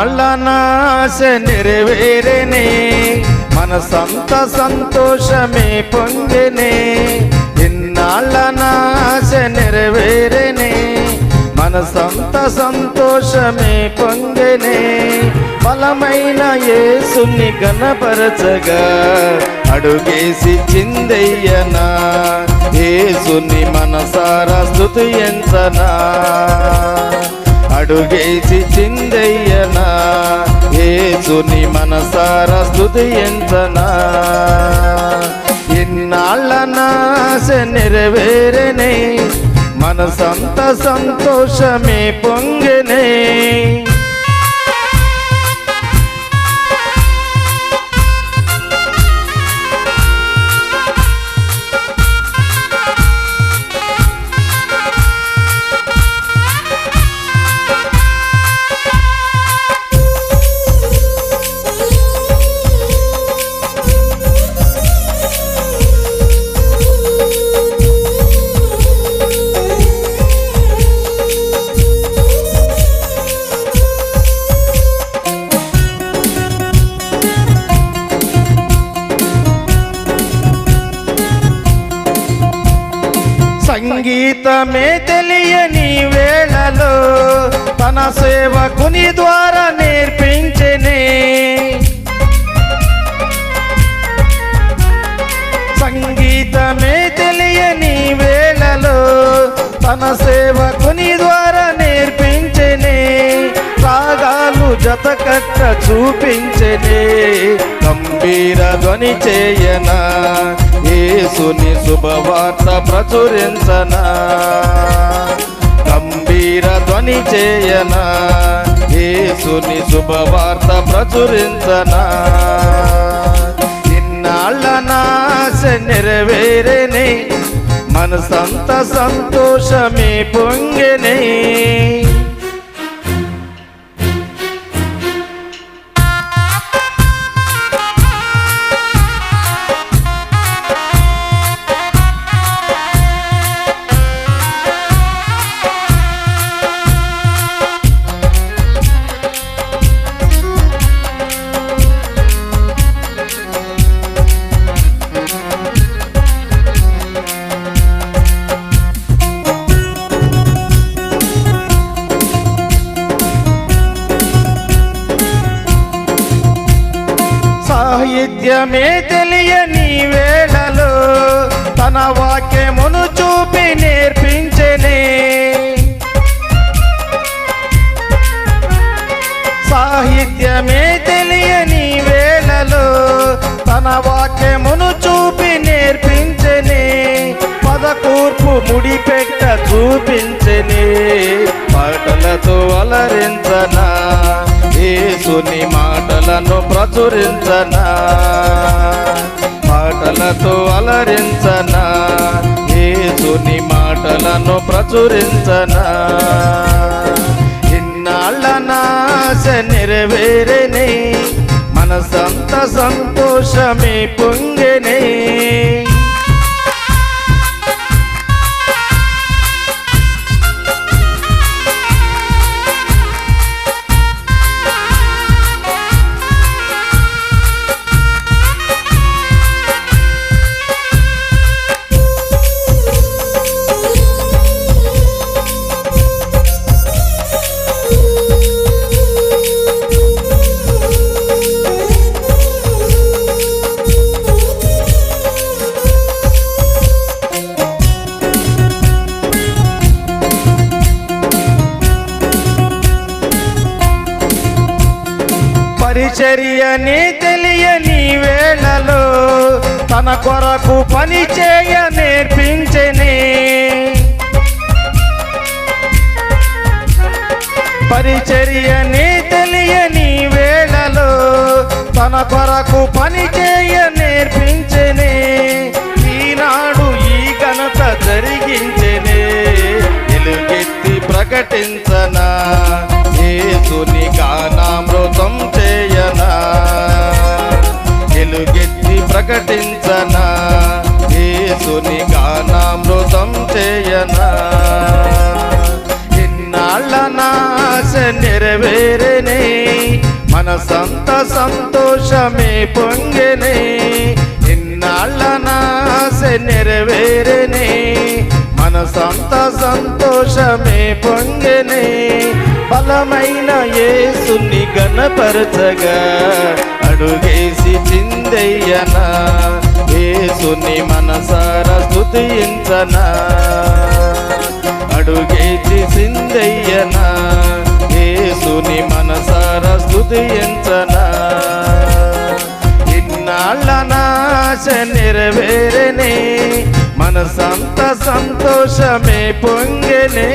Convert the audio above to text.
ఇన్నాళ్ళ నాశ నెరవేరేనే మనసంత సంతోషమే పొంగెనే ఇన్నాళ్ళ నాశ నెరవేరేనే మనసంత సంతోషమే పొంగెనే బలమైన యేసుని గణపరచగా అడుగేసి చిందయ్యనా యేసుని మనసారా స్తుతించనా అడుగేసి చిందయ్యనా యేసుని మనసారా స్తుతించనా ఇన్నాళ్ళ నాశ నెరవేరేనే మనసంత సంతోషమే పొంగెనే సంగీతమే తెలియని వేళలో తన సేవకుని ద్వారా నేర్పించెనే సంగీతమే తెలియని వేళలో తన సేవకుని ద్వారా నేర్పించెనే రాగాలు జతకట్ట చూపించెనే గంభీర ధ్వని చేయనా యేసుని శుభవార్త ప్రచురించనా గంభీర ధ్వని చేయనా యేసుని శుభవార్త ప్రచురించనా ఇన్నాళ్ళ నాశ నెరవేరేనే మనసంత సంతోషమే పొంగెనే సాహిత్యమే తెలియని వేళలో తన వాక్యమును చూపి నేర్పించెనే సాహిత్యమే తెలియని వేళలో తన వాక్యమును చూపి నేర్పించెనే పదకూర్పు ముడిపెట్ట చూపించెనే పాటలతో అలరించనా యేసుని మాటలను ప్రచురించనా పాటలతో అలరించనా యేసుని మాటలను ప్రచురించనా ఇన్నాళ్ళ నాశ నెరవేరేనే మనసంత సంతోషమే పొంగెనే పరిచర్యని తెలియని వేళలో తన కొరకు పని చేయ నేర్పించెనే పరిచర్యని తెలియని వేళలో తన కొరకు పని చేయ నేర్పించెనే ఈనాడు ఈ ఘనత జరిగించెనే ఎలుగెత్తి ప్రకటించనా యేసుని గానామృతం చేయనా ఎలుగెత్తి ప్రకటించనా యేసుని గానామృతం చేయనా ఇన్నాళ్ళ నాశ నెరవేరేనే మనసంత సంతోషమే పొంగెనే, ఇన్నాళ్ళ నాశ నెరవేరనే, మనసంత సంతోషమే పొంగెనే. బలమైన యేసుని గణపరచగా అడుగేసి చిందయ్యనా, యేసుని మనసారా స్తుతించనా, అడుగేసి చిందయ్యనా, యేసుని మనసారా స్తుతించనా. ఇన్నాళ్ళ నాశ నెరవేరనే, మనసంత సంతోషమే పొంగెనే.